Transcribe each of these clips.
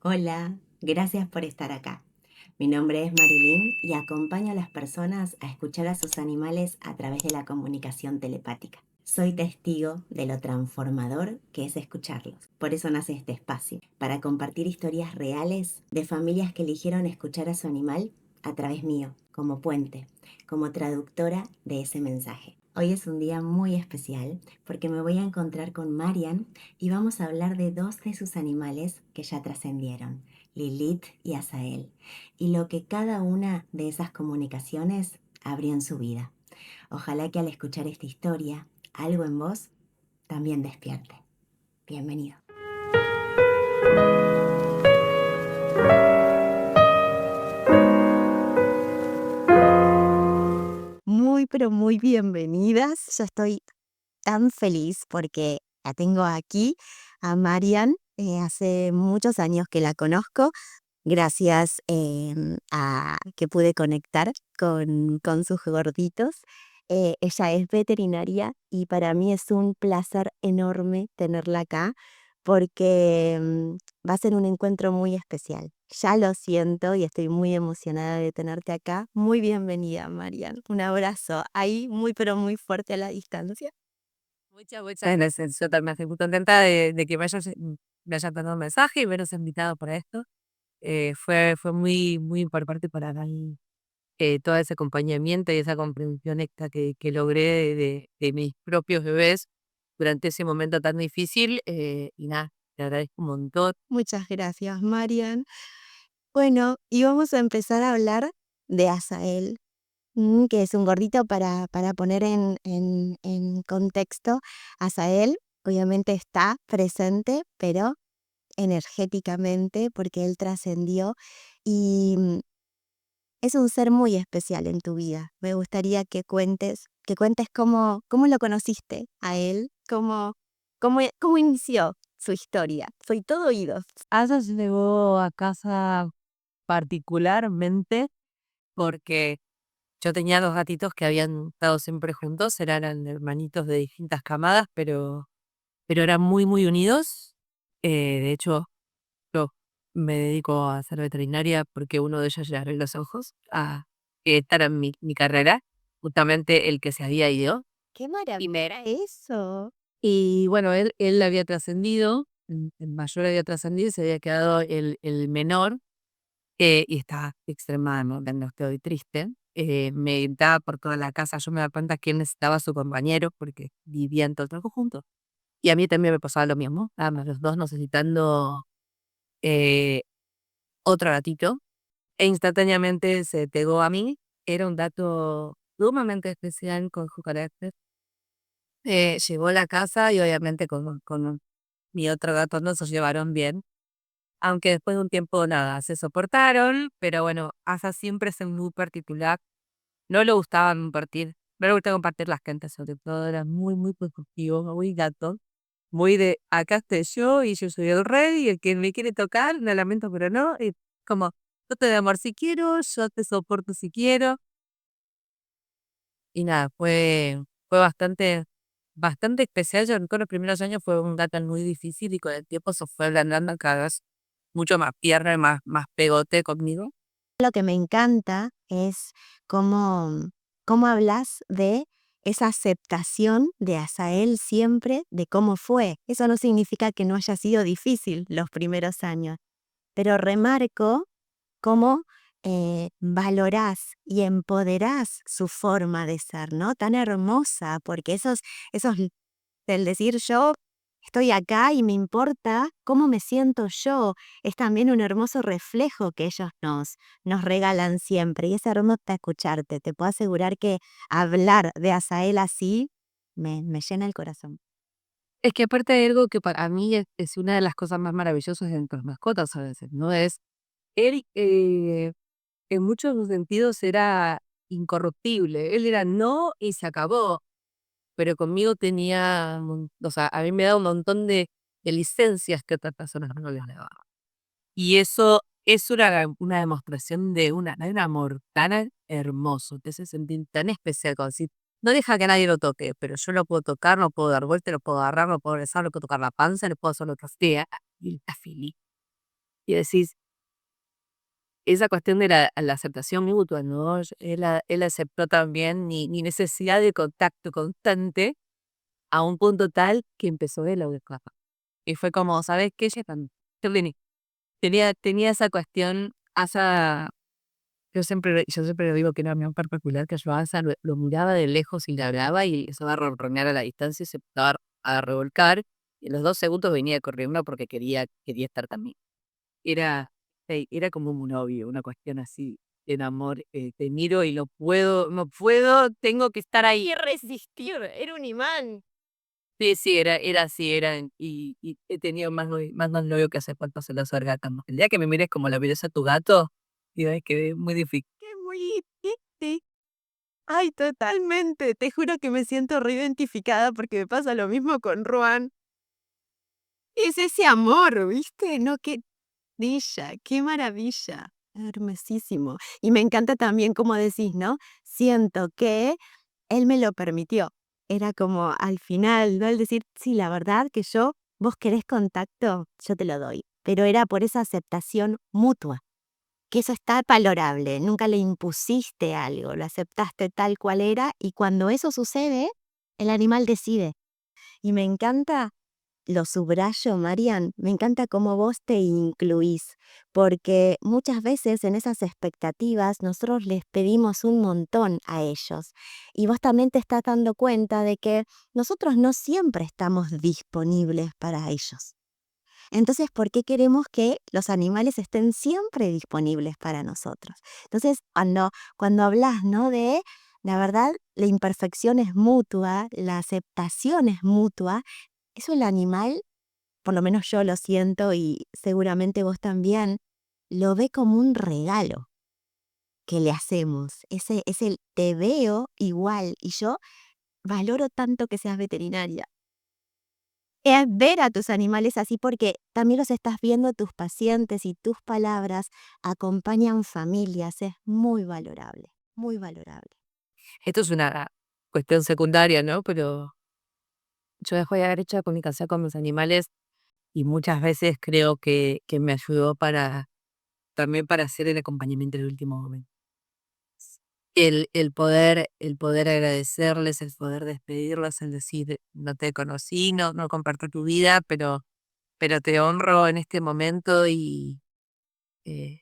Hola, gracias por estar acá. Mi nombre es Marilyn y acompaño a las personas a escuchar a sus animales a través de la comunicación telepática. Soy testigo de lo transformador que es escucharlos. Por eso nace este espacio, para compartir historias reales de familias que eligieron escuchar a su animal a través mío, como puente, como traductora de ese mensaje. Hoy es un día muy especial porque me voy a encontrar con Marian y vamos a hablar de dos de sus animales que ya trascendieron, Lilith y Azael, y lo que cada una de esas comunicaciones abrió en su vida. Ojalá que al escuchar esta historia, algo en vos también despierte. Bienvenido. Muy, pero muy bienvenidas. Yo estoy tan feliz porque la tengo aquí a Marian. Hace muchos años que la conozco, gracias a que pude conectar con sus gorditos. Ella es veterinaria y para mí es un placer enorme tenerla acá porque va a ser un encuentro muy especial. Ya lo siento y estoy muy emocionada de tenerte acá. Muy bienvenida, Marian. Un abrazo ahí muy, pero muy fuerte a la distancia. Muchas gracias. Yo también estoy muy contenta de que me hayas mandado un mensaje y habernos invitado para esto. Fue muy importante para mí todo ese acompañamiento y esa comprensión extra que logré de mis propios bebés durante ese momento tan difícil. Y nada, te agradezco un montón. Muchas gracias, Marian. Bueno, y vamos a empezar a hablar de Azael, que es un gordito para poner en contexto. Azael obviamente está presente, pero energéticamente, porque él trascendió y es un ser muy especial en tu vida. Me gustaría que cuentes cómo lo conociste a él, cómo inició su historia. Soy todo oídos. Asa llegó a casa particularmente porque yo tenía dos gatitos que habían estado siempre juntos, eran hermanitos de distintas camadas, pero eran muy unidos. De hecho, yo me dedico a ser veterinaria porque uno de ellos le abrió los ojos a que esta era mi carrera, justamente el que se había ido. ¡Qué Y maravilla eso! y bueno, él había trascendido, el mayor había trascendido y se había quedado el menor, y estaba extremadamente angustiado y triste. Me gritaba por toda la casa, yo me daba cuenta que él necesitaba a su compañero porque vivían todo el tiempo juntos. Y a mí también me pasaba lo mismo, estábamos los dos necesitando eh, otro gatito, e instantáneamente se pegó a mí. Era un gato sumamente especial con su carácter. Llegó a la casa y obviamente con mi otro gato no se llevaron bien, aunque después de un tiempo nada, se soportaron, pero bueno, Asa siempre es muy particular, no le gustaba compartir, no le gustaba compartir las cantas, sobre todo era muy positivo, muy gato, muy de acá estoy yo y yo soy el rey y el que me quiere tocar, lo lamento, pero no, y como yo te doy amor si quiero, yo te soporto si quiero, y nada, fue bastante especial. Yo recuerdo los primeros años fue un gato muy difícil y con el tiempo se fue ablandando cada vez mucho más tierno y más pegote conmigo. Lo que me encanta es cómo hablas de esa aceptación de Azael siempre de cómo fue. Eso no significa que no haya sido difícil los primeros años, pero remarco cómo valorás y empoderás su forma de ser, ¿no? Tan hermosa, porque esos el decir yo estoy acá y me importa cómo me siento yo, es también un hermoso reflejo que ellos nos regalan siempre. Y es hermoso escucharte. Te puedo asegurar que hablar de Azael así me llena el corazón. Es que aparte hay algo que para mí es una de las cosas más maravillosas de las mascotas a veces, ¿no? Es él, en muchos sentidos era incorruptible. Él era no y se acabó. Pero conmigo tenía, o sea, a mí me da un montón de licencias que otras personas no les daban. Y eso es una demostración de un amor tan hermoso, te hace sentir tan especial, como decir, no deja que nadie lo toque, pero yo lo puedo tocar, lo puedo dar vuelta, lo puedo agarrar, lo puedo besar, lo puedo tocar la panza, le puedo hacer lo que sea, y él está feliz. y decís, esa cuestión de la aceptación mutua, ¿no? Él aceptó también mi necesidad de contacto constante a un punto tal que empezó él a buscar. Y fue como, ¿sabes qué? Yo tenía esa cuestión, yo siempre lo digo que era mi particular, que yo a Asa lo miraba de lejos y le hablaba y eso va a ronronear a la distancia y se empezaba a revolcar. Y en los 2 segundos venía corriendo porque quería estar también. Era como un novio, una cuestión así de amor. Te miro y no puedo, tengo que estar ahí. ¡Qué resistir! Era un imán. Sí, sí, era así, y he tenido más novio que hace cuánto se los orgasmos. El día que me mires como la miras a tu gato, digo, es que es muy difícil. ¡Qué muy triste! Ay, totalmente. Te juro que me siento reidentificada porque me pasa lo mismo con Ruan. Es ese amor, ¿viste? No, qué maravilla, qué maravilla. Hermosísimo. Y me encanta también como decís, ¿no? Siento que él me lo permitió. Era como al final, ¿no? El decir, sí, la verdad que vos querés contacto, yo te lo doy. Pero era por esa aceptación mutua, que eso está valorable. Nunca le impusiste algo, lo aceptaste tal cual era y cuando eso sucede, el animal decide. Y me encanta, lo subrayo, Marian, me encanta cómo vos te incluís, porque muchas veces en esas expectativas nosotros les pedimos un montón a ellos. Y vos también te estás dando cuenta de que nosotros no siempre estamos disponibles para ellos. Entonces, ¿por qué queremos que los animales estén siempre disponibles para nosotros? Entonces, cuando hablas, ¿no? De, la verdad, la imperfección es mutua, la aceptación es mutua, eso el animal, por lo menos yo lo siento y seguramente vos también, lo ve como un regalo que le hacemos. Es el te veo igual y yo valoro tanto que seas veterinaria. Es ver a tus animales así porque también los estás viendo tus pacientes y tus palabras acompañan familias. Es muy valorable, muy valorable. Esto es una cuestión secundaria, ¿no? Pero yo dejo de haber hecho comunicación con mis animales y muchas veces creo que me ayudó también para hacer el acompañamiento en el último momento. El poder agradecerles, el poder despedirlos, el decir, no te conocí, no comparto tu vida, pero te honro en este momento y eh,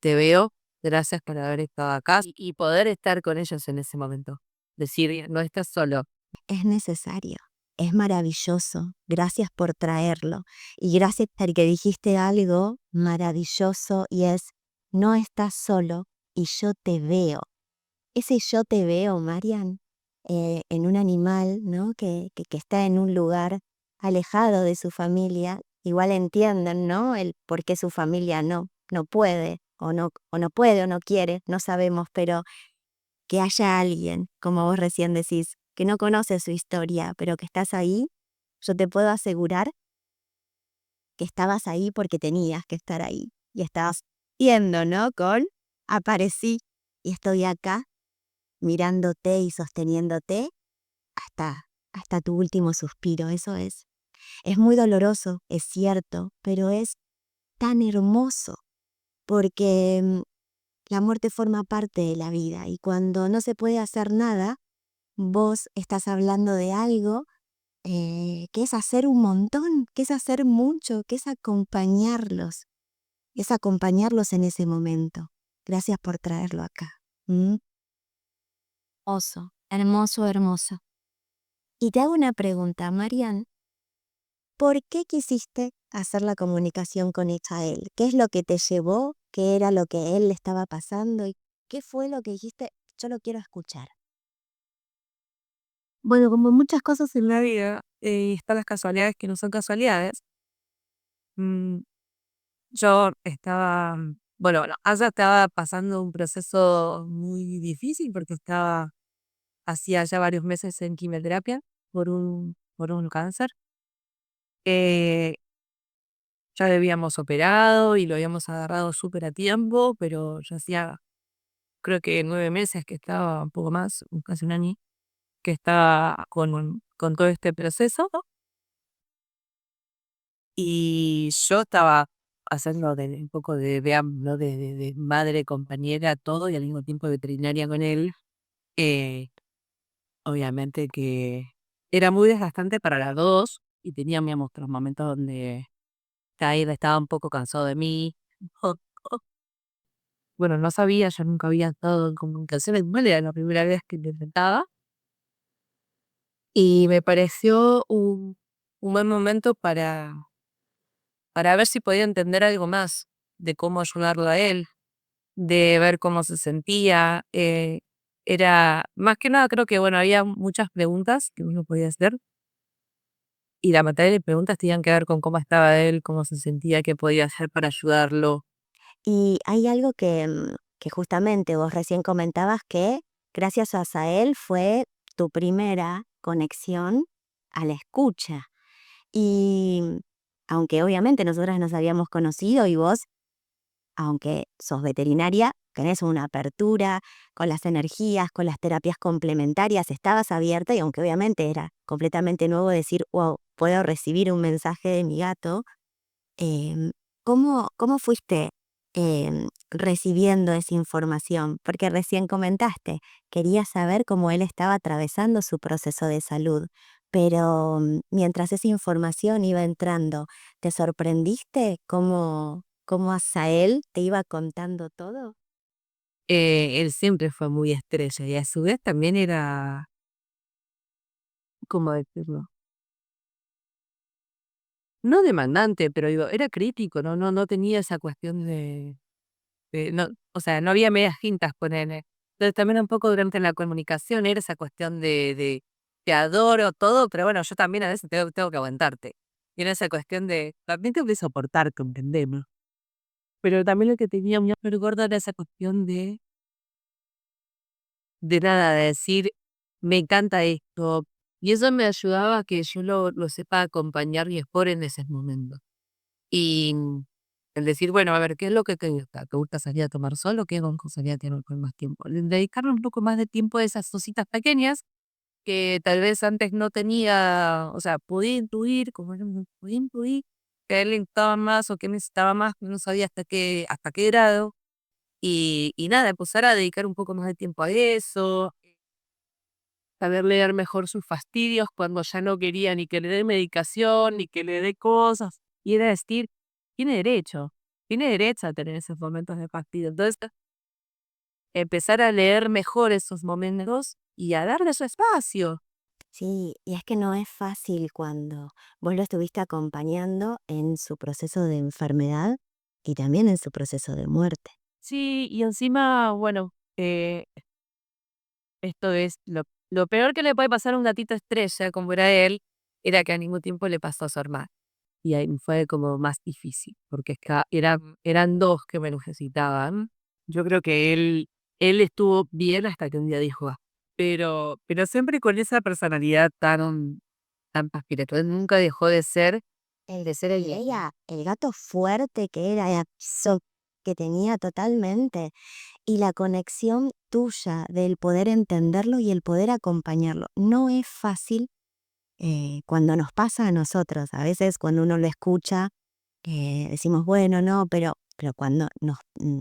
te veo. Gracias por haber estado acá y poder estar con ellos en ese momento. Decir, no estás solo. Es necesario, es maravilloso. Gracias por traerlo. Y gracias porque dijiste algo maravilloso y es, no estás solo y yo te veo. Ese yo te veo, Marian, en un animal, ¿no? Que está en un lugar alejado de su familia, igual entienden, ¿no? El por qué su familia no puede, o no puede, o no quiere, no sabemos, pero que haya alguien, como vos recién decís, que no conoce su historia, pero que estás ahí, yo te puedo asegurar que estabas ahí porque tenías que estar ahí. Y estabas viendo, ¿no? Aparecí y estoy acá mirándote y sosteniéndote hasta tu último suspiro. Eso es muy doloroso, es cierto, pero es tan hermoso porque la muerte forma parte de la vida y cuando no se puede hacer nada, vos estás hablando de algo que es hacer un montón, que es hacer mucho, que es acompañarlos en ese momento. Gracias por traerlo acá. ¿Mm? Hermoso, hermoso, hermoso. Y te hago una pregunta, Marian. ¿Por qué quisiste hacer la comunicación con Israel? ¿Qué es lo que te llevó? ¿Qué era lo que a él le estaba pasando? ¿Y qué fue lo que dijiste? Yo lo quiero escuchar. Bueno, como muchas cosas en la vida, están las casualidades que no son casualidades. Mm, yo estaba, bueno, Aya estaba pasando un proceso muy difícil porque hacía ya varios meses en quimioterapia por un cáncer. Eh, ya lo habíamos operado y lo habíamos agarrado súper a tiempo, pero ya hacía creo que 9 meses que estaba, un poco más, casi un año, que estaba con todo este proceso. Y yo estaba hacerlo un poco de ambos, ¿no? De madre, compañera, todo, y al mismo tiempo veterinaria con él. Eh, Obviamente que era muy desgastante para las dos y teníamos nuestros momentos donde Tyler estaba un poco cansado de mí. O- o- bueno, no sabía, yo nunca había estado en comunicación igual, era la primera vez que lo intentaba. Y me pareció un buen momento para ver si podía entender algo más de cómo ayudarlo a él, de ver cómo se sentía. Era, más que nada, creo que, bueno, había muchas preguntas que uno podía hacer y la mayoría de preguntas tenían que ver con cómo estaba él, cómo se sentía, qué podía hacer para ayudarlo. Y hay algo que justamente vos recién comentabas que gracias a Sael fue tu primera conexión a la escucha. Y aunque obviamente nosotras nos habíamos conocido y vos, aunque sos veterinaria, tenés una apertura con las energías, con las terapias complementarias, estabas abierta y aunque obviamente era completamente nuevo decir, wow, puedo recibir un mensaje de mi gato, em, ¿cómo fuiste recibiendo esa información? Porque recién comentaste, querías saber cómo él estaba atravesando su proceso de salud, pero mientras esa información iba entrando, ¿te sorprendiste cómo Asael te iba contando todo? Él siempre fue muy estrella y a su vez también era, ¿cómo decirlo? No demandante, pero digo, era crítico, no tenía esa cuestión no, o sea, no había medias tintas con él. Entonces también un poco durante la comunicación era esa cuestión de te adoro todo, pero bueno, yo también a veces tengo que aguantarte. Y era esa cuestión de también tengo que soportar, comprendemos. Pero también lo que tenía muy gordo era esa cuestión de nada, de decir, me encanta esto. Y eso me ayudaba a que yo lo sepa acompañar mejor en esos momentos. Y el decir, bueno, a ver, ¿qué es lo que te gusta? ¿Te gusta salir a tomar sol o qué salir a tener con más tiempo? Dedicarle un poco más de tiempo a esas cositas pequeñas que tal vez antes no tenía, o sea, podía intuir que a él le gustaba más o que necesitaba más, pero no sabía hasta qué grado. Y nada, empezar a dedicar un poco más de tiempo a eso, saber leer mejor sus fastidios cuando ya no quería ni que le dé medicación, ni que le dé cosas. Y era decir, tiene derecho, tiene derecho a tener esos momentos de fastidio. Entonces, empezar a leer mejor esos momentos y a darle su espacio. Sí, y es que no es fácil cuando vos lo estuviste acompañando en su proceso de enfermedad y también en su proceso de muerte. Sí, y encima, bueno, esto es lo peor que le puede pasar a un gatito estrella, como era él, era que al mismo tiempo le pasó a su hermano. Y ahí fue como más difícil, porque eran dos que me necesitaban. Yo creo que él estuvo bien hasta que un día dijo: "Ah". Pero siempre con esa personalidad tan espiritual, nunca dejó El, de ser el y mismo. ella, el gato fuerte que era, eso que tenía totalmente, y la conexión tuya del poder entenderlo y el poder acompañarlo. No es fácil cuando nos pasa a nosotros. A veces cuando uno lo escucha, decimos, bueno, no, pero cuando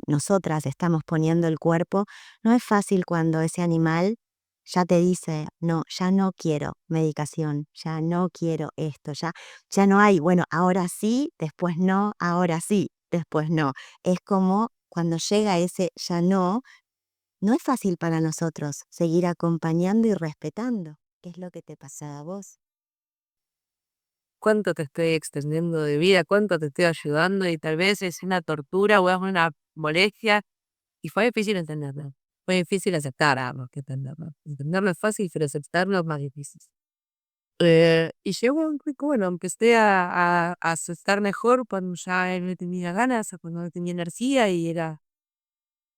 nosotras estamos poniendo el cuerpo, no es fácil cuando ese animal ya te dice, no, ya no quiero medicación, ya no quiero esto, ya no hay, bueno, ahora sí, después no, ahora sí, después no. Es como cuando llega ese ya no, no es fácil para nosotros seguir acompañando y respetando. ¿Qué es lo que te pasa a vos? Cuánto te estoy extendiendo de vida, cuánto te estoy ayudando y tal vez es una tortura o es una molestia. Y fue difícil entenderlo. Fue difícil aceptarlo, que entenderlo. Entenderlo es fácil, pero aceptarlo es más difícil. Y llegó un punto, bueno, empecé a aceptar mejor cuando ya él no tenía ganas, o cuando no tenía energía y era,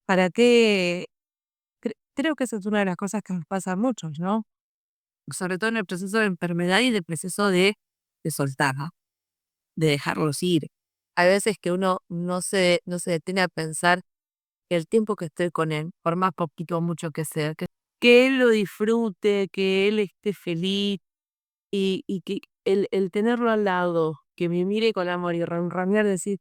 ¿para qué? Creo que esa es una de las cosas que nos pasa a muchos, ¿no? Sobre todo en el proceso de enfermedad y en el proceso de soltar, ¿no? De dejarlos ir. Hay veces que uno no se detiene a pensar que el tiempo que estoy con él, por más poquito o mucho que sea, que él lo disfrute, que él esté feliz y que el tenerlo al lado, que me mire con amor y ronronear, decir,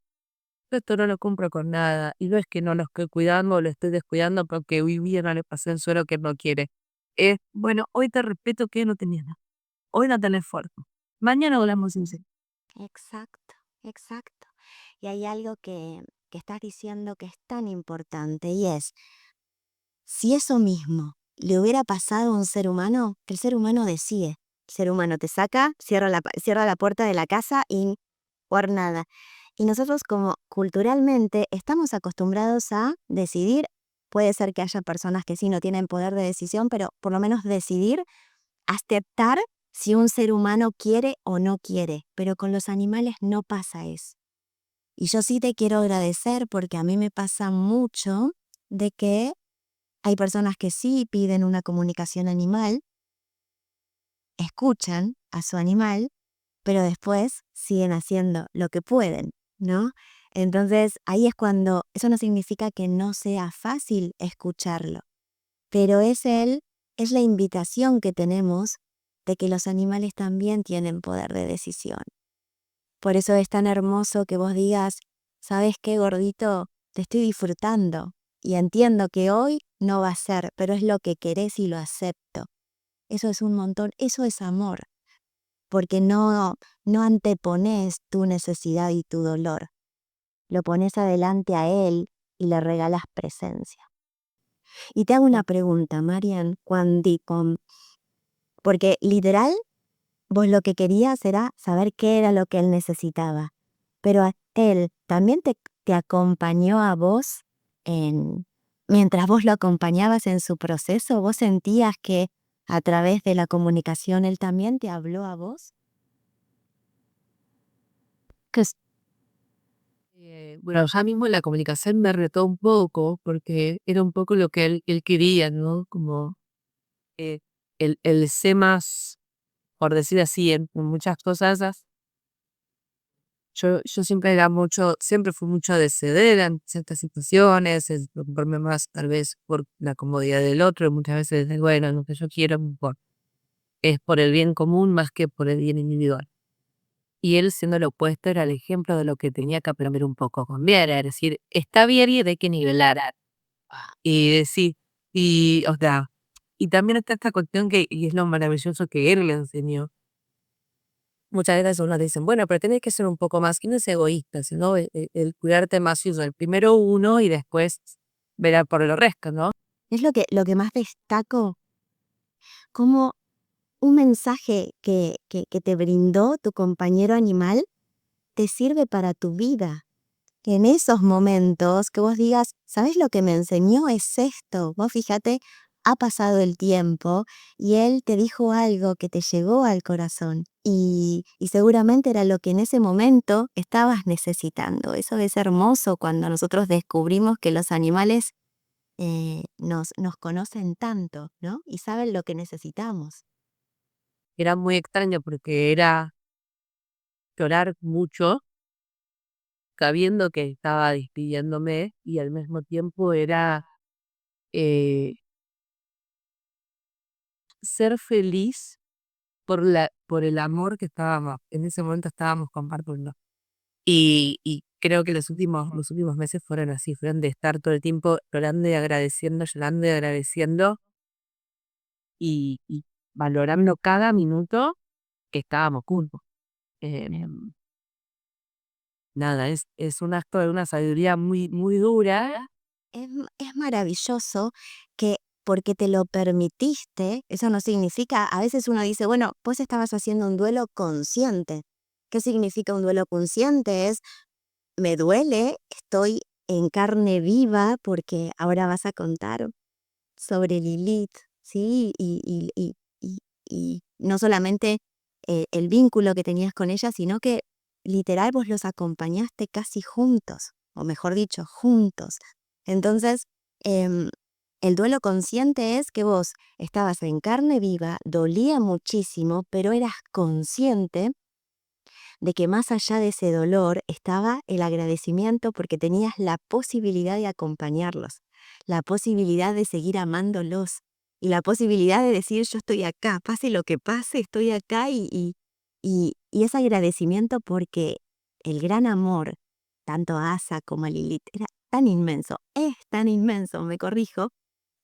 Yo esto no lo cumplo con nada. Y no es que no lo estoy cuidando o lo estoy descuidando porque hoy día no le pasé el suelo que no quiere. Es, bueno, hoy te respeto que no tenías nada. Hoy no tenés fuerza. Mañana hablamos sin ser. Exacto, exacto. Y hay algo que estás diciendo que es tan importante y es, si eso mismo le hubiera pasado a un ser humano, el ser humano decide. El ser humano te saca, cierra la puerta de la casa y por nada. Y nosotros como culturalmente estamos acostumbrados a decidir. Puede ser que haya personas que sí no tienen poder de decisión, pero por lo menos decidir, aceptar si un ser humano quiere o no quiere. Pero con los animales no pasa eso. Y yo sí te quiero agradecer porque a mí me pasa mucho de que hay personas que sí piden una comunicación animal, escuchan a su animal, pero después siguen haciendo lo que pueden, ¿no? Entonces ahí es cuando, eso no significa que no sea fácil escucharlo, pero es la invitación que tenemos de que los animales también tienen poder de decisión. Por eso es tan hermoso que vos digas, ¿sabes qué, gordito? Te estoy disfrutando y entiendo que hoy no va a ser, pero es lo que querés y lo acepto. Eso es un montón, eso es amor, porque no antepones tu necesidad y tu dolor, lo pones adelante a él y le regalas presencia. Y te hago una pregunta, Marian, porque literal, vos lo que querías era saber qué era lo que él necesitaba, pero él también te acompañó a vos mientras vos lo acompañabas en su proceso, vos sentías que a través de la comunicación él también te habló a vos. Bueno, ya mismo la comunicación me retó un poco porque era un poco lo que él quería, ¿no? Como eh, el ser más, por decir así, en muchas cosas. Yo siempre siempre fui mucho de ceder en ciertas situaciones, es preocuparme más tal vez por la comodidad del otro, y muchas veces decir, bueno, lo que yo quiero es por el bien común más que por el bien individual. Y él, siendo lo opuesto, era el ejemplo de lo que tenía que aprender un poco a cambiar, es decir, está bien y hay que nivelar. Y decir, o sea, y también está esta cuestión y es lo maravilloso que él le enseñó. Muchas veces uno dicen, bueno, pero tienes que ser un poco más, y no es egoísta, sino el cuidarte más y el primero uno y después verá por el resto, ¿no? Es lo que más destaco, como un mensaje que te brindó tu compañero animal te sirve para tu vida. En esos momentos que vos digas, ¿sabes lo que me enseñó? Es esto. Vos fíjate, ha pasado el tiempo y él te dijo algo que te llegó al corazón y seguramente era lo que en ese momento estabas necesitando. Eso es hermoso cuando nosotros descubrimos que los animales nos conocen tanto, ¿no? Y saben lo que necesitamos. Era muy extraño porque era llorar mucho, sabiendo que estaba despidiéndome y al mismo tiempo era eh, ser feliz por el amor que en ese momento estábamos compartiendo. Y creo que los últimos meses fueron así, fueron de estar todo el tiempo llorando y agradeciendo y valorando cada minuto que estábamos juntos. Nada, es un acto de una sabiduría muy, muy dura. Es maravilloso que porque te lo permitiste, eso no significa, a veces uno dice, bueno, pues estabas haciendo un duelo consciente. ¿Qué significa un duelo consciente? Es, me duele, estoy en carne viva porque ahora vas a contar sobre Lilith, ¿sí? Y no solamente el vínculo que tenías con ella, sino que literal vos los acompañaste casi juntos, o mejor dicho, juntos. Entonces, em, el duelo consciente es que vos estabas en carne viva, dolía muchísimo, pero eras consciente de que más allá de ese dolor estaba el agradecimiento porque tenías la posibilidad de acompañarlos, la posibilidad de seguir amándolos y la posibilidad de decir yo estoy acá, pase lo que pase, estoy acá y ese agradecimiento porque el gran amor tanto a Asa como a Lilith, era tan inmenso, es tan inmenso, me corrijo,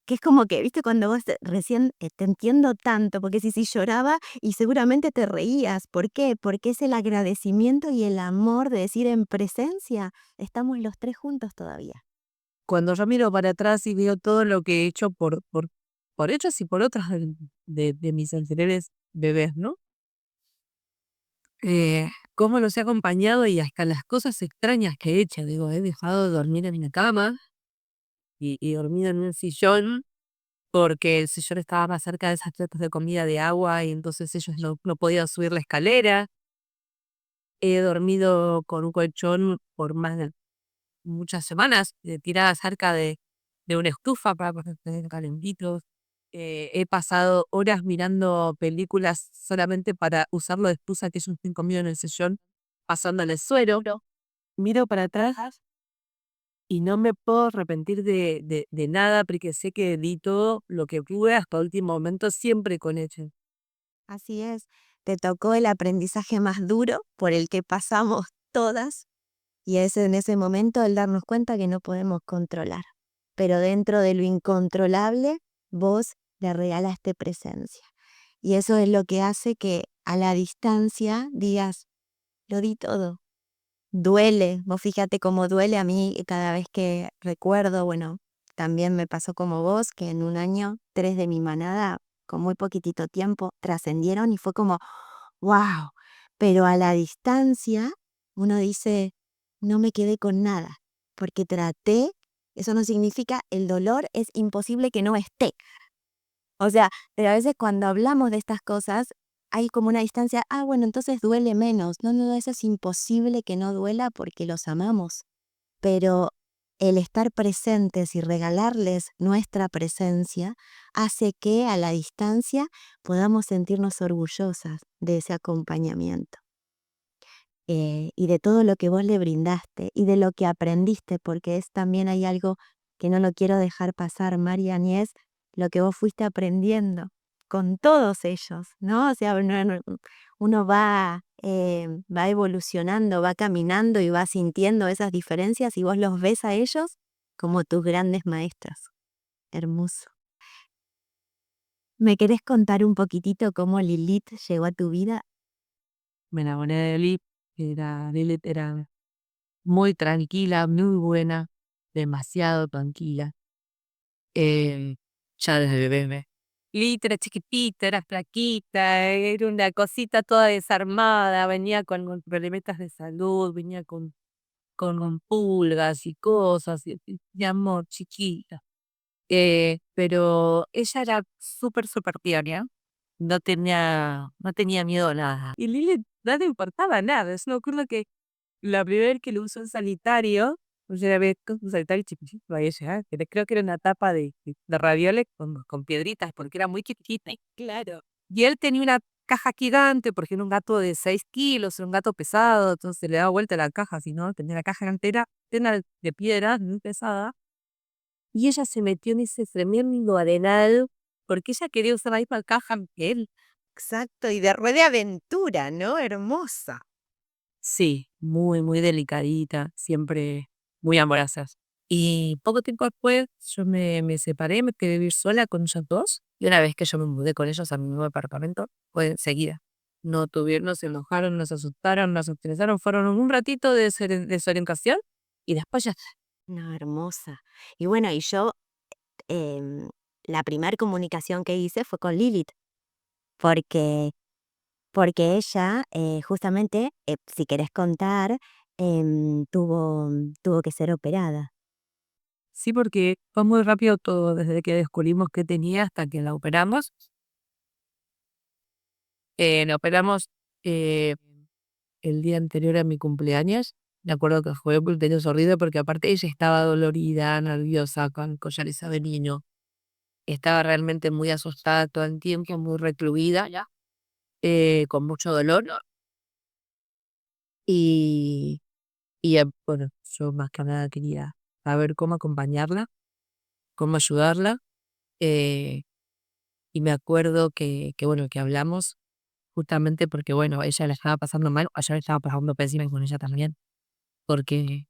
que es como que, ¿viste? Cuando vos recién te entiendo tanto, porque sí lloraba y seguramente te reías. ¿Por qué? Porque es el agradecimiento y el amor de decir en presencia, estamos los tres juntos todavía. Cuando yo miro para atrás y veo todo lo que he hecho por ellos y por otras de mis anteriores bebés, ¿no? Cómo los he acompañado y hasta las cosas extrañas que he hecho. Digo, he dejado de dormir en una cama y dormido en un sillón porque el sillón estaba más cerca de esas platos de comida de agua y entonces ellos no podían subir la escalera. He dormido con un colchón por más de muchas semanas, tirada cerca de una estufa para poder tener calentitos. He pasado horas mirando películas solamente para usarlo de excusa que ellos estén conmigo en el sillón, pasándole suero. Miro para atrás y no me puedo arrepentir de nada porque sé que di todo lo que pude hasta el último momento, siempre con ellos. Así es, te tocó el aprendizaje más duro por el que pasamos todas y es en ese momento el darnos cuenta que no podemos controlar. Pero dentro de lo incontrolable, vos le regalaste presencia. Y eso es lo que hace que a la distancia digas, lo di todo. Duele, vos fíjate cómo duele a mí cada vez que recuerdo, bueno, también me pasó como vos, que en un año 3 de mi manada, con muy poquitito tiempo, trascendieron y fue como, wow. Pero a la distancia uno dice, no me quedé con nada, porque traté, eso no significa el dolor es imposible que no esté. O sea, pero a veces cuando hablamos de estas cosas hay como una distancia, bueno, entonces duele menos. No, no, no, eso es imposible que no duela porque los amamos. Pero el estar presentes y regalarles nuestra presencia hace que a la distancia podamos sentirnos orgullosas de ese acompañamiento. Y de todo lo que vos le brindaste y de lo que aprendiste, porque es también hay algo que no lo quiero dejar pasar, Marian, y es lo que vos fuiste aprendiendo con todos ellos, ¿no? O sea, uno va evolucionando, va caminando y va sintiendo esas diferencias y vos los ves a ellos como tus grandes maestros. Hermoso. ¿Me querés contar un poquitito cómo Lilith llegó a tu vida? Me enamoré de Lilith era muy tranquila, muy buena, demasiado tranquila. Ya desde bebé Lilith era chiquitita, era flaquita, era una cosita toda desarmada, venía con problemas de salud, venía con pulgas y cosas, y amor, chiquita. Pero ella era súper tierna, no tenía miedo a nada. Y Lilith no le importaba nada. Yo me acuerdo que la primera vez que lo usó en sanitario, pues era vez con un sanitario chiquitito a ella, que creo que era una tapa de ravioles con piedritas, porque era muy chiquitita. Claro. Y él tenía una caja gigante, porque era un gato de 6 kilos, era un gato pesado, entonces le daba vuelta a la caja, si no, tenía la caja entera llena de piedras, muy pesada. Y ella se metió en ese tremendo arenal porque ella quería usar la misma caja que él. Exacto, y de re de aventura, ¿no? Hermosa. Sí, muy delicadita, siempre muy amorosa. Y poco tiempo después yo me separé, me quedé a vivir sola con ellos dos. Y una vez que yo me mudé con ellos a mi nuevo departamento, fue enseguida. No se enojaron, no se asustaron, no se estresaron. Fueron un ratito de desorientación y después ya. No, hermosa. Y bueno, y yo em, la primera comunicación que hice fue con Lilith, porque, porque ella justamente, si querés contar, tuvo que ser operada. Sí, porque fue muy rápido todo, desde que descubrimos que tenía hasta que la operamos. La operamos eh, el día anterior a mi cumpleaños. Me acuerdo que fue un cumpleaños horrible porque aparte ella estaba dolorida, nerviosa, con collares de niño. Estaba realmente muy asustada todo el tiempo, muy recluida, ya, con mucho dolor. Y, bueno, yo más que nada quería saber cómo acompañarla, cómo ayudarla. eh, y me acuerdo bueno, que hablamos justamente porque, bueno, ella la estaba pasando mal, ayer estaba pasando pésima con ella también, porque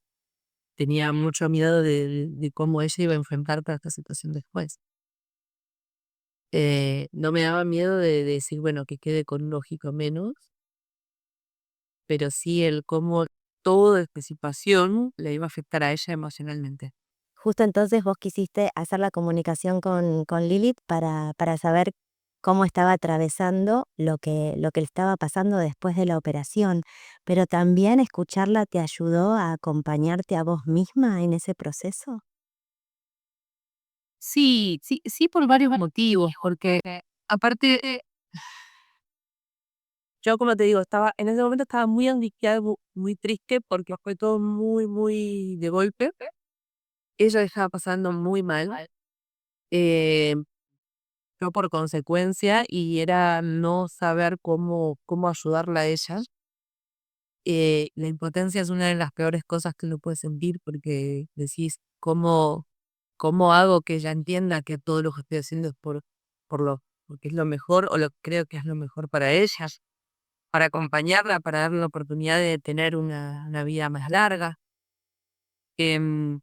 tenía mucho miedo de cómo ella iba a enfrentar toda esta situación después. No me daba miedo de decir, bueno, que quede con un lógico menos, pero sí el cómo toda esta situación le iba a afectar a ella emocionalmente. Justo entonces vos quisiste hacer la comunicación con Lilith para saber cómo estaba atravesando lo que le estaba pasando después de la operación, pero también escucharla te ayudó a acompañarte a vos misma en ese proceso. Sí, sí, sí, por varios motivos, porque aparte, yo como te digo, en ese momento estaba muy angustiada, muy triste, porque fue todo muy, muy de golpe. Ella estaba pasando muy mal, eh, yo por consecuencia, y era no saber cómo ayudarla a ella. La impotencia es una de las peores cosas que uno puede sentir, porque decís, ¿cómo hago que ella entienda que todo lo que estoy haciendo es porque es lo mejor o lo creo que es lo mejor para ella, para acompañarla, para darle la oportunidad de tener una vida más larga? Em,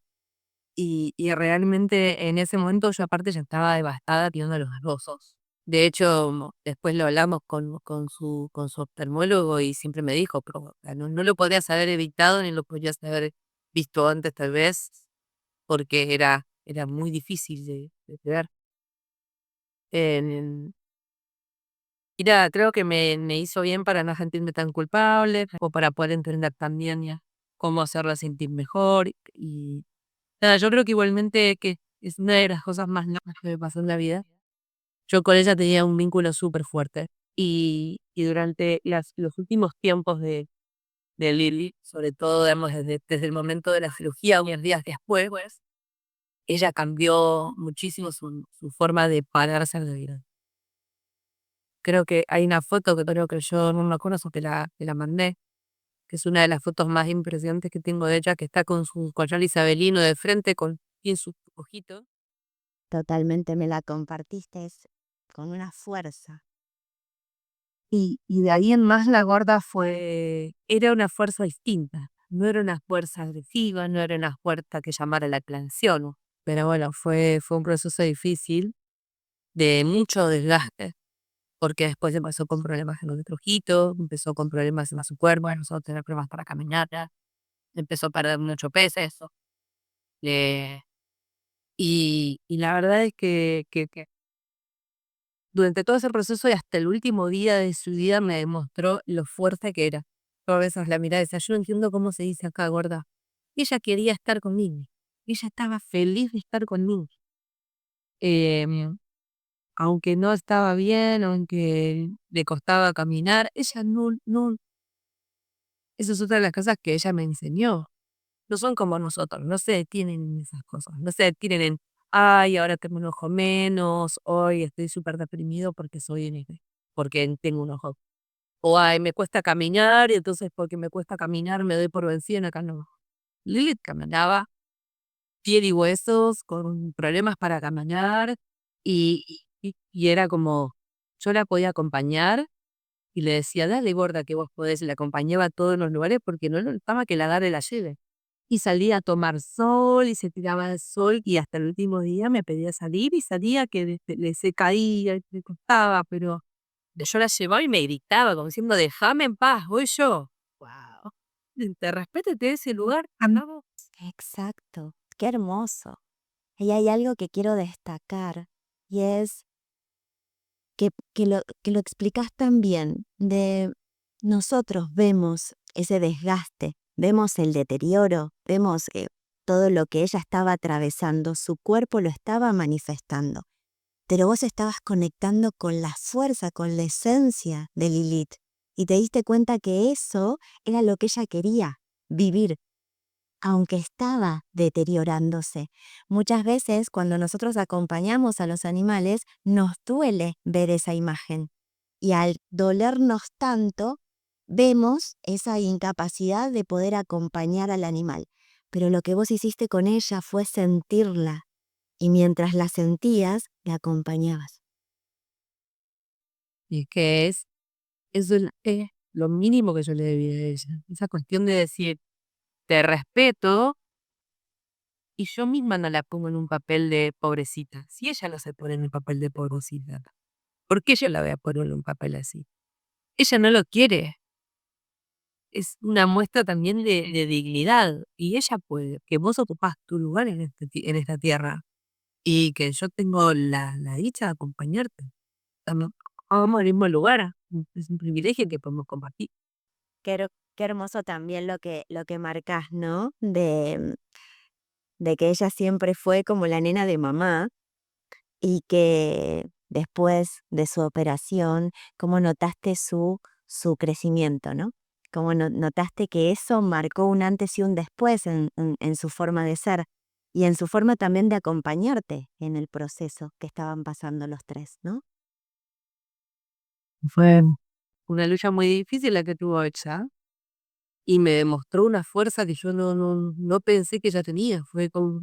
y realmente en ese momento yo aparte ya estaba devastada tirando los gozos. De hecho, después lo hablamos con su oftalmólogo y siempre me dijo, pero o sea, no lo podrías haber evitado ni lo podrías haber visto antes tal vez, porque era muy difícil de ver. En- Mira, creo que me hizo bien para no sentirme tan culpable o para poder entender también ya cómo hacerla sentir mejor. Y nada, yo creo que igualmente que es una de las cosas más locas que me pasó en la vida. Yo con ella tenía un vínculo súper fuerte. Y durante los últimos tiempos de Lili, sobre todo digamos, desde el momento de la cirugía, unos días después, pues, ella cambió muchísimo su forma de pararse en la vida. Creo que hay una foto que creo que yo no me acuerdo, si te la mandé, que es una de las fotos más impresionantes que tengo de ella, que está con su collar isabelino de frente, y en sus ojitos. Totalmente, me la compartiste con una fuerza. Y de ahí en más la gorda era una fuerza distinta, no era una fuerza agresiva, no era una fuerza que llamara la atención, pero bueno, fue un proceso difícil, de mucho desgaste, porque después empezó con problemas en los ojitos, empezó con problemas en su cuerpo, empezó a tener problemas para caminar, empezó a perder mucho peso, eh, y la verdad es que durante todo ese proceso y hasta el último día de su vida me demostró lo fuerte que era. Yo a veces la miraba y decía, yo no entiendo cómo se dice acá, gorda. Ella quería estar conmigo. Ella estaba feliz de estar conmigo. Em, Aunque no estaba bien, aunque le costaba caminar, ella no. Esa es otra de las cosas que ella me enseñó. No son como nosotros, no se detienen en esas cosas. No se detienen en, ay, ahora tengo un ojo menos, hoy estoy súper deprimido porque tengo un ojo. O ay, me cuesta caminar y entonces porque me cuesta caminar me doy por vencida. Acá no. Lilith caminaba piel y huesos, con problemas para caminar y era como, yo la podía acompañar y le decía, dale gorda que vos podés, y la acompañaba a todos los lugares porque no le gustaba que la agarre la lleve. Y salía a tomar sol y se tiraba al sol y hasta el último día me pedía salir y salía que se caía, le costaba, pero yo la llevaba y me gritaba como diciendo, déjame en paz, voy yo. Wow. Te respétate de ese lugar, andamos. Exacto, qué hermoso. Y hay algo que quiero destacar y es que lo explicás tan bien, de nosotros vemos ese desgaste, vemos el deterioro, vemos todo lo que ella estaba atravesando, su cuerpo lo estaba manifestando, pero vos estabas conectando con la fuerza, con la esencia de Lilith y te diste cuenta que eso era lo que ella quería, vivir, aunque estaba deteriorándose. Muchas veces cuando nosotros acompañamos a los animales, nos duele ver esa imagen. Y al dolernos tanto, vemos esa incapacidad de poder acompañar al animal. Pero lo que vos hiciste con ella fue sentirla. Y mientras la sentías, la acompañabas. Y es que eso es lo mínimo que yo le debía a ella. Esa cuestión de decir, te respeto, y yo misma no la pongo en un papel de pobrecita. Si ella no se pone en el papel de pobrecita, ¿por qué yo la voy a poner en un papel así? Ella no lo quiere. Es una muestra también de dignidad. Y ella puede, que vos ocupás tu lugar en esta tierra y que yo tengo la dicha de acompañarte. Estamos vamos al mismo lugar. Es un privilegio que podemos compartir. Qué hermoso también lo que marcás, ¿no? De que ella siempre fue como la nena de mamá y que después de su operación, cómo notaste su crecimiento, ¿no? Cómo notaste que eso marcó un antes y un después en su forma de ser y en su forma también de acompañarte en el proceso que estaban pasando los tres, ¿no? Fue una lucha muy difícil la que tuvo ella y me demostró una fuerza que yo no pensé que ella tenía. Fue como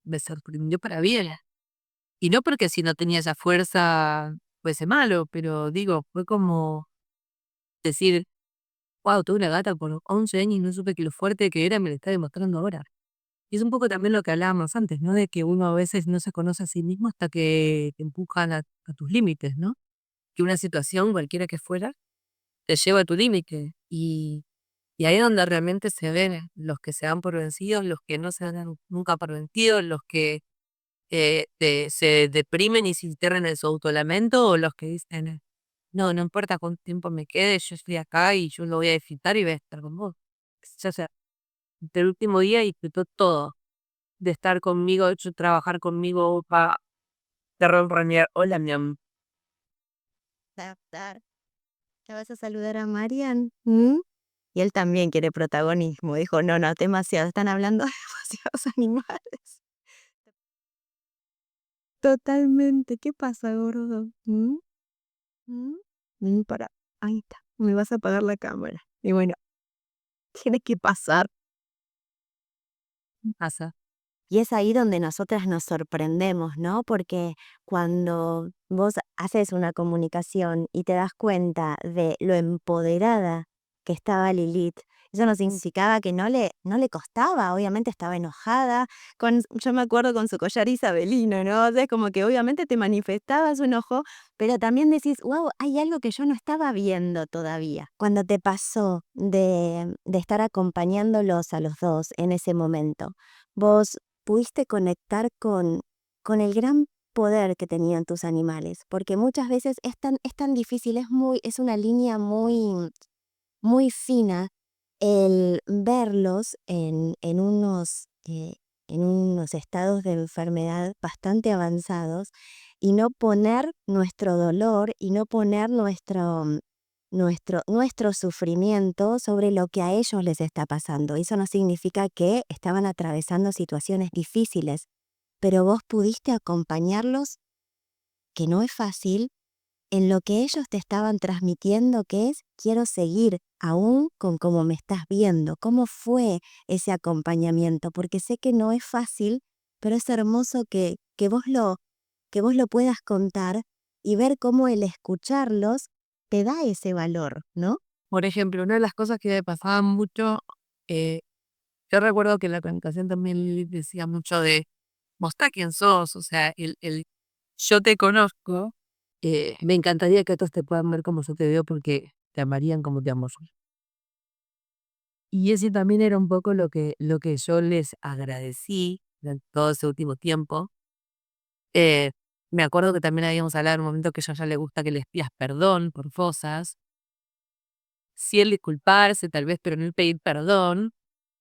me sorprendió para bien. Y no porque si no tenía esa fuerza fuese malo, pero digo, fue como decir, wow, tuve una gata por 11 años y no supe que lo fuerte que era me lo está demostrando ahora. Y es un poco también lo que hablábamos antes, ¿no? De que uno a veces no se conoce a sí mismo hasta que te empujan a tus límites, ¿no? Que una situación, cualquiera que fuera, te lleva a tu límite. Y ahí es donde realmente se ven los que se dan por vencidos, los que no se dan nunca por vencidos, los que se deprimen y se internan en su autolamento, o los que dicen, no, no importa cuánto tiempo me quede, yo estoy acá y yo lo voy a disfrutar y voy a estar con vos. Ya sea, el último día disfrutó todo, de estar conmigo, de trabajar conmigo para ronronear, hola mi amor. Adaptar. ¿Ya vas a saludar a Marian? ¿Mm? Y él también quiere protagonismo. Dijo, no, no, demasiado, están hablando de demasiados animales. Totalmente. ¿Qué pasa, gordo? ¿Mm? ¿Mm? Para. Ahí está. Me vas a apagar la cámara. Y bueno, tiene que pasar. Pasa. Y es ahí donde nosotras nos sorprendemos, ¿no? Porque cuando vos haces una comunicación y te das cuenta de lo empoderada que estaba Lilith, eso no significaba que no le costaba, obviamente estaba enojada, yo me acuerdo con su collar isabelino, ¿no? O sea, es como que obviamente te manifestaba su enojo, pero también decís, wow, hay algo que yo no estaba viendo todavía. Cuando te pasó de estar acompañándolos a los dos en ese momento, vos pudiste conectar con el gran poder que tenían tus animales, porque muchas veces es tan difícil, es una línea muy fina el verlos en unos estados de enfermedad bastante avanzados y no poner nuestro dolor y no poner nuestro sufrimiento sobre lo que a ellos les está pasando. Eso no significa que estaban atravesando situaciones difíciles, pero vos pudiste acompañarlos, que no es fácil, en lo que ellos te estaban transmitiendo, que es, quiero seguir aún con cómo me estás viendo. ¿Cómo fue ese acompañamiento? Porque sé que no es fácil, pero es hermoso que vos lo puedas contar y ver cómo el escucharlos te da ese valor, ¿no? Por ejemplo, una de las cosas que me pasaban mucho, eh, yo recuerdo que en la comunicación también Lili decía mucho de mostrar quién sos, o sea, el yo te conozco, me encantaría que otros te puedan ver como yo te veo porque te amarían como te amo yo. Y ese también era un poco lo que yo les agradecí en todo ese último tiempo. Eh, Me acuerdo que también habíamos hablado en un momento que a ella ya le gusta que les pidas perdón por cosas. Sí el disculparse tal vez, pero no el pedir perdón.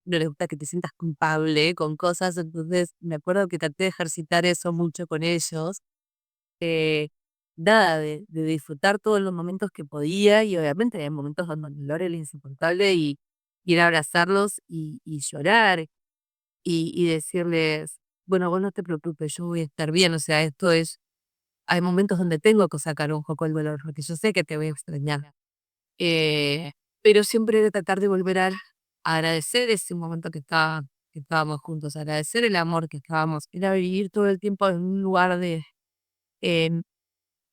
No les gusta que te sientas culpable con cosas. Entonces me acuerdo que traté de ejercitar eso mucho con ellos. Eh, Nada, de disfrutar todos los momentos que podía y obviamente hay momentos donde el dolor era insoportable y ir a abrazarlos y llorar y decirles, bueno, vos no te preocupes, yo voy a estar bien. O sea, esto es, hay momentos donde tengo que sacar un poco el dolor porque yo sé que te voy a extrañar. Eh, pero siempre de tratar de volver a agradecer ese momento que estábamos juntos, agradecer el amor que estábamos, era vivir todo el tiempo en un lugar em,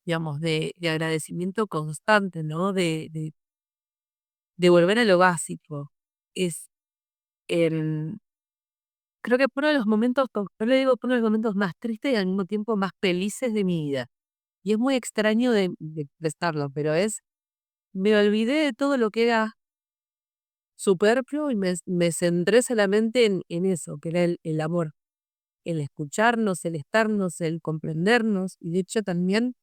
digamos, de agradecimiento constante, ¿no? De volver a lo básico. Es el, creo que fue uno de los momentos, yo le digo, fue uno de los momentos más tristes y al mismo tiempo más felices de mi vida. Y es muy extraño de expresarlo, pero me olvidé de todo lo que era superfluo y me centré solamente en eso, que era el amor, el escucharnos, el estarnos, el comprendernos. Y de hecho también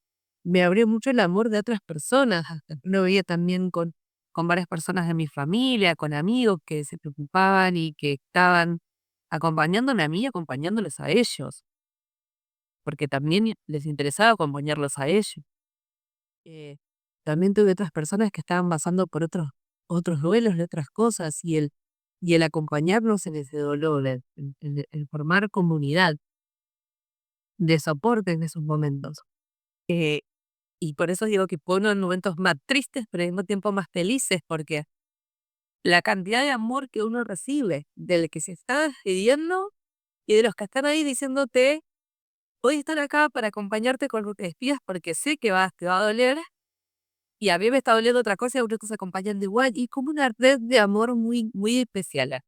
me abrió mucho el amor de otras personas. Hasta lo veía también con varias personas de mi familia, con amigos que se preocupaban y que estaban acompañándome a mí y acompañándoles a ellos, porque también les interesaba acompañarlos a ellos. Eh, También tuve otras personas que estaban pasando por otros duelos de otras cosas y el acompañarnos en ese dolor, el formar comunidad de soporte en esos momentos. Eh, y por eso digo que fue uno de los momentos más tristes, pero al mismo tiempo más felices, porque la cantidad de amor que uno recibe del que se está despidiendo y de los que están ahí diciéndote, voy a estar acá para acompañarte cuando te despidas porque sé que te va a doler. Y a mí me está doliendo otra cosa y a unos se acompañan de igual. Y como una red de amor muy, muy especial.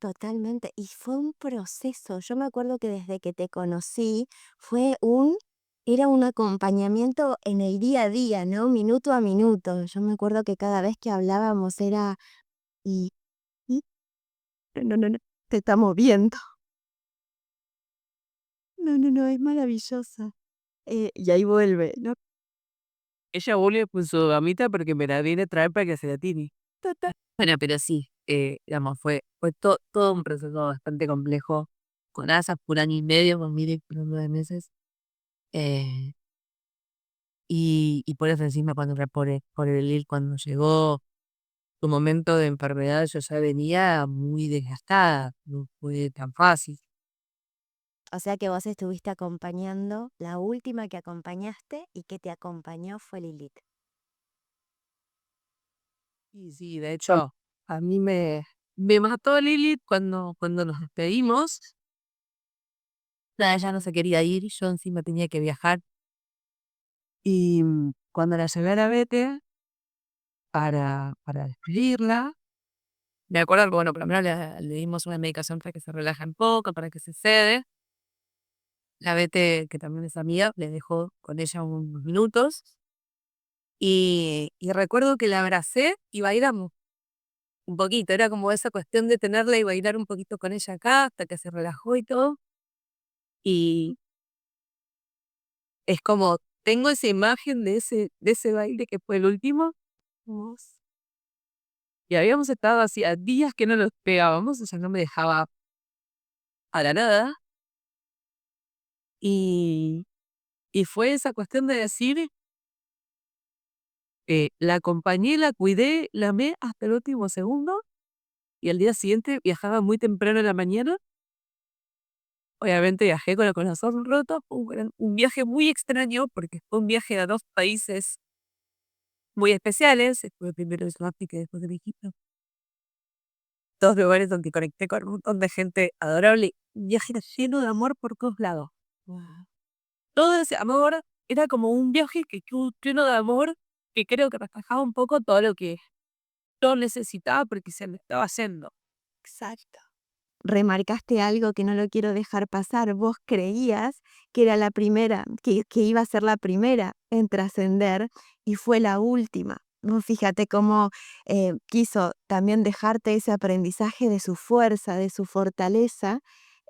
Totalmente. Y fue un proceso. Yo me acuerdo que desde que te conocí era un acompañamiento en el día a día, ¿no? Minuto a minuto. Yo me acuerdo que cada vez que hablábamos era, y, y, no, no, no, te está moviendo. No, no, no, es maravillosa. Y ahí vuelve, ¿no? Ella vuelve con su gamita porque me la viene a traer para que se la tire. Bueno, pero sí, digamos, fue todo un proceso bastante complejo. Con Asa por año y medio, con Miri por 9 meses. eh, y por eso encima cuando por el ir, cuando llegó su momento de enfermedad, yo ya venía muy desgastada. No fue tan fácil. O sea que vos estuviste acompañando, la última que acompañaste y que te acompañó fue Lilith. Y sí, de hecho, a mí me mató Lilith cuando nos despedimos. Ella no se quería ir, yo encima tenía que viajar. Y cuando la llevé a la vete para despedirla, me acuerdo que, bueno, por lo menos le dimos una medicación para que se relaje un poco, para que se cede. La vete, que también es amiga, le dejó con ella unos minutos. Y recuerdo que la abracé y bailamos un poquito. Era como esa cuestión de tenerla y bailar un poquito con ella acá hasta que se relajó y todo. Y es como, tengo esa imagen de ese baile que fue el último. Hermoso. Y habíamos estado hacía días que no nos pegábamos, o sea, no me dejaba para nada. Y, y fue esa cuestión de decir, la acompañé, la cuidé, la amé hasta el último segundo. Y al día siguiente viajaba muy temprano en la mañana. Obviamente viajé con el corazón roto. Fue un viaje muy extraño porque fue un viaje a 2 países muy especiales. Estuve primero en Sudáfrica y después en Egipto. 2 lugares donde conecté con un montón de gente adorable. Un viaje lleno de amor por todos lados. Wow. Todo ese amor era como un viaje lleno de amor que creo que reflejaba un poco todo lo que yo necesitaba porque se me estaba haciendo. Exacto. Remarcaste algo que no lo quiero dejar pasar. Vos creías que era la primera, que iba a ser la primera en trascender y fue la última. Vos fíjate cómo quiso también dejarte ese aprendizaje de su fuerza, de su fortaleza,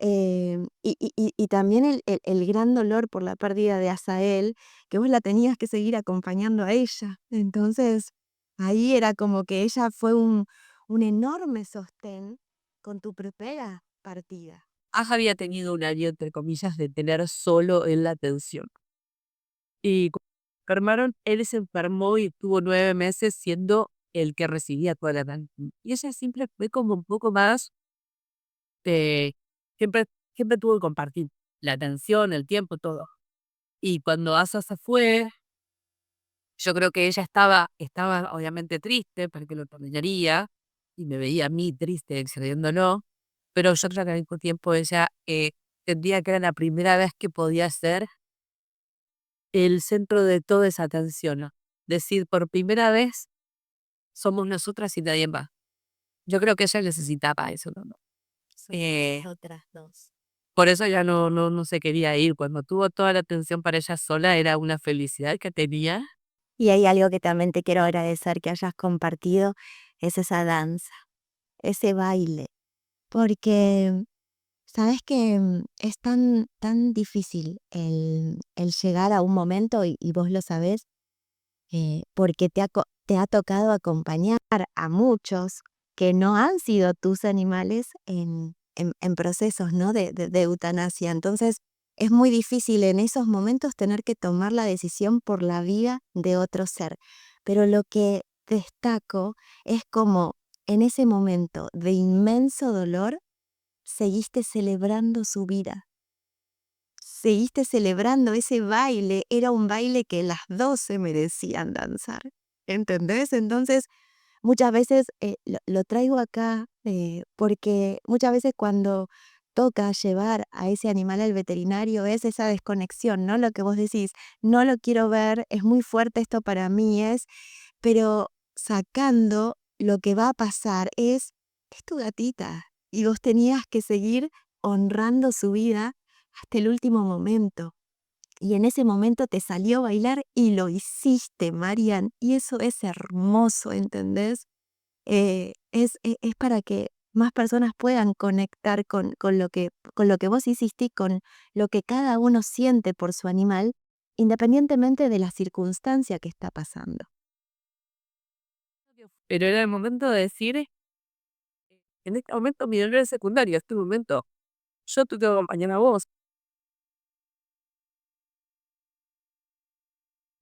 y también el gran dolor por la pérdida de Asael, que vos la tenías que seguir acompañando a ella. Entonces, ahí era como que ella fue un enorme sostén con tu propia partida. Había tenido un año, entre comillas, de tener solo en la atención. Y cuando se enfermaron, él se enfermó y estuvo 9 meses siendo el que recibía toda la atención. Y ella siempre fue como un poco más de, siempre, siempre tuvo que compartir la atención, el tiempo, todo. Y cuando Asa se fue, yo creo que ella estaba obviamente triste porque lo terminaría y me veía a mí triste excediéndolo, pero yo creo que al mismo tiempo ella sentía que era la primera vez que podía ser el centro de toda esa atención, ¿no? Decir, por primera vez somos nosotras y nadie más. Yo creo que ella necesitaba eso, ¿no? Eh, Otras dos. por eso ya no se quería ir. Cuando tuvo toda la atención para ella sola, era una felicidad que tenía. Y hay algo que también te quiero agradecer que hayas compartido, es esa danza, ese baile, porque sabes que es tan difícil el llegar a un momento, y vos lo sabés, porque te ha tocado acompañar a muchos que no han sido tus animales en procesos, ¿no? de eutanasia. Entonces, es muy difícil en esos momentos tener que tomar la decisión por la vida de otro ser. Pero lo que destaco es como en ese momento de inmenso dolor, seguiste celebrando su vida. Seguiste celebrando ese baile, era un baile que las 12 merecían danzar, ¿entendés? Entonces, muchas veces lo traigo acá porque muchas veces cuando toca llevar a ese animal al veterinario es esa desconexión, ¿no? Lo que vos decís, no lo quiero ver, es muy fuerte esto para mí, pero sacando lo que va a pasar es tu gatita y vos tenías que seguir honrando su vida hasta el último momento. Y en ese momento te salió a bailar y lo hiciste, Marian, y eso es hermoso, ¿entendés? Es para que más personas puedan conectar con lo que vos hiciste y con lo que cada uno siente por su animal, independientemente de la circunstancia que está pasando. Pero era el momento de decir, en este momento mi dolor es secundario, este momento yo te tengo que acompañar a vos.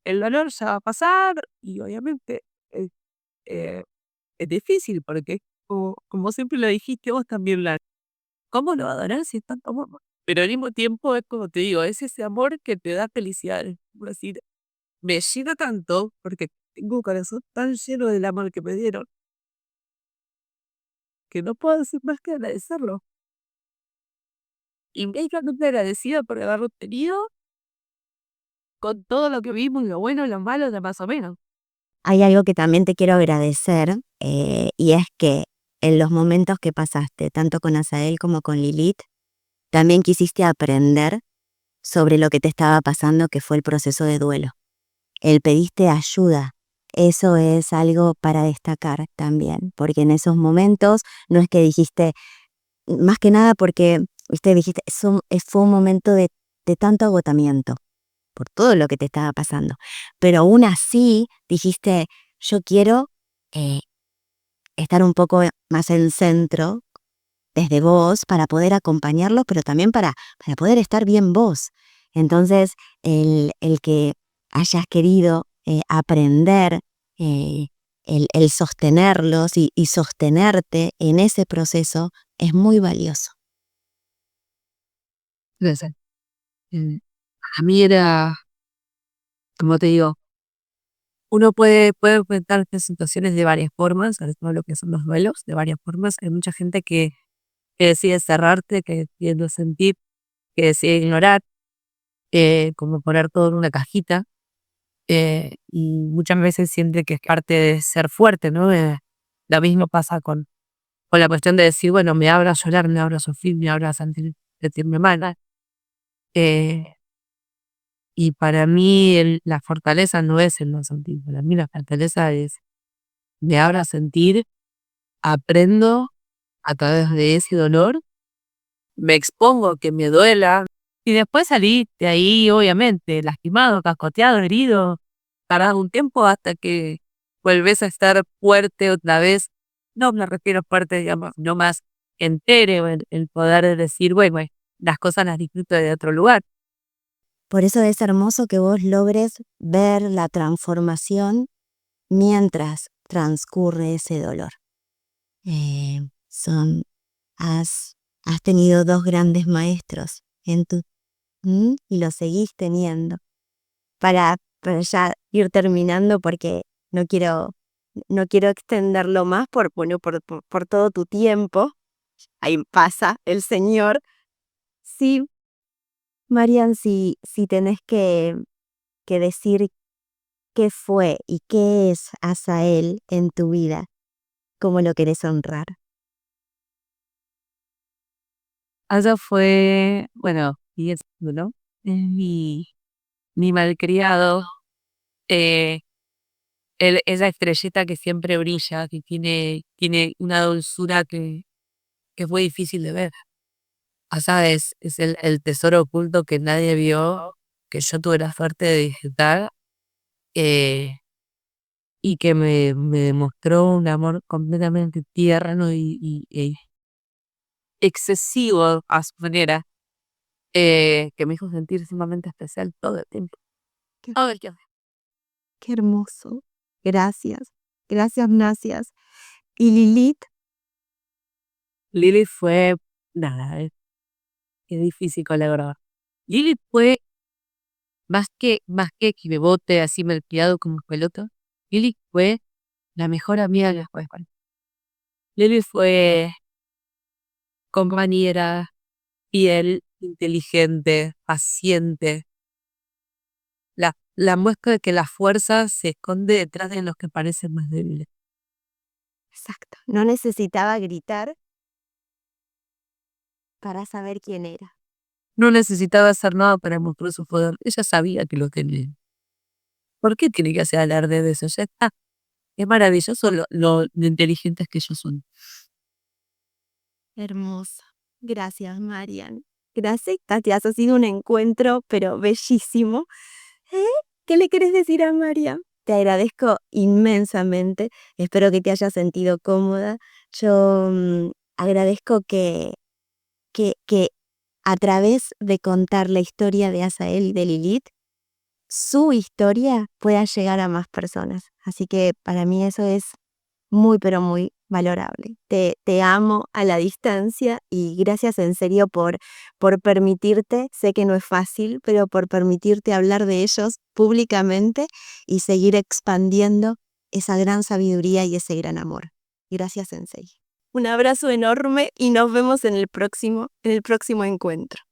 El dolor ya va a pasar y obviamente eh, eh, es difícil porque, como siempre lo dijiste vos también, ¿cómo lo va a adorar si es tanto amor? Pero al mismo tiempo es como te digo, es ese amor que te da felicidad. Es decir, me llena tanto porque tengo un corazón tan lleno del amor que me dieron que no puedo decir más que agradecerlo. Y inmensamente agradecida por haberlo tenido con todo lo que vimos, lo bueno, lo malo, lo más o menos. Hay algo que también te quiero agradecer, y es que en los momentos que pasaste, tanto con Azael como con Lilith, también quisiste aprender sobre lo que te estaba pasando, que fue el proceso de duelo. El pediste ayuda. Eso es algo para destacar también, porque en esos momentos no es que dijiste, más que nada porque, viste, dijiste, fue un momento de tanto agotamiento por todo lo que te estaba pasando. Pero aún así dijiste, yo quiero eh, estar un poco más en centro desde vos para poder acompañarlos, pero también para poder estar bien vos. Entonces, el que hayas querido aprender, eh, el sostenerlos y sostenerte en ese proceso es muy valioso. Entonces, mm, a mí era, como te digo, uno puede enfrentar estas situaciones de varias formas, sobre todo lo que son los duelos, de varias formas. Hay mucha gente que decide cerrarte, que decide no sentir, que decide ignorar, como poner todo en una cajita, y muchas veces siente que es parte de ser fuerte, ¿no? Lo mismo pasa con la cuestión de decir, bueno, me abro a llorar, me abro a sufrir, me abro a sentirme mal. Eh, y para mí la fortaleza no es el no sentir, para mí la fortaleza es me abro a sentir, aprendo a través de ese dolor, me expongo a que me duela y después salí de ahí, obviamente, lastimado, cascoteado, herido, tardado un tiempo hasta que vuelves a estar fuerte otra vez. No me refiero a fuerte, digamos, no más entero, el poder decir, bueno, las cosas las disfruto de otro lugar. Por eso es hermoso que vos logres ver la transformación mientras transcurre ese dolor. Eh, son, has tenido dos grandes maestros en tu y lo seguís teniendo. Para ya ir terminando, porque no quiero, no quiero extenderlo más bueno, por todo tu tiempo. Ahí pasa el Señor. Sí, Marian, si tenés que decir qué fue y qué es Azael en tu vida, cómo lo querés honrar. Aya fue, bueno, y es, ¿no? Es mi malcriado, eh, esa estrellita que siempre brilla, que tiene una dulzura que es muy difícil de ver. Aya es el tesoro oculto que nadie vio, que yo tuve la suerte de disfrutar, eh, y que me demostró un amor completamente tierno y excesivo a su manera, que me hizo sentir sumamente especial todo el tiempo. Qué, Todo el tiempo. qué hermoso. Gracias. Gracias, gracias. Y Lilith, Lily fue, nada, es difícil con la verdad. Lily fue más que me bote así malcriado como pelota. Lily fue la mejor amiga de después. Lily fue compañera, fiel, inteligente, paciente. La muestra de que la fuerza se esconde detrás de los que parecen más débiles. exacto, no necesitaba gritar para saber quién era. No necesitaba hacer nada para mostrar su poder. Ella sabía que lo tenía. ¿Por qué tiene que hacer alarde de eso? Ya está. Es maravilloso lo inteligentes que ellos son. Hermosa. Gracias, Marian. Gracias, Tatias. Ha sido un encuentro, pero bellísimo. ¿Eh? ¿Qué le querés decir a Marian? Te agradezco inmensamente. Espero que te hayas sentido cómoda. Yo agradezco que a través de contar la historia de Azael y de Lilith, su historia pueda llegar a más personas. Así que para mí eso es muy, pero muy valorable. Te amo a la distancia y gracias en serio por permitirte, sé que no es fácil, pero por permitirte hablar de ellos públicamente y seguir expandiendo esa gran sabiduría y ese gran amor. Gracias, Sensei. Un abrazo enorme y nos vemos en el próximo encuentro.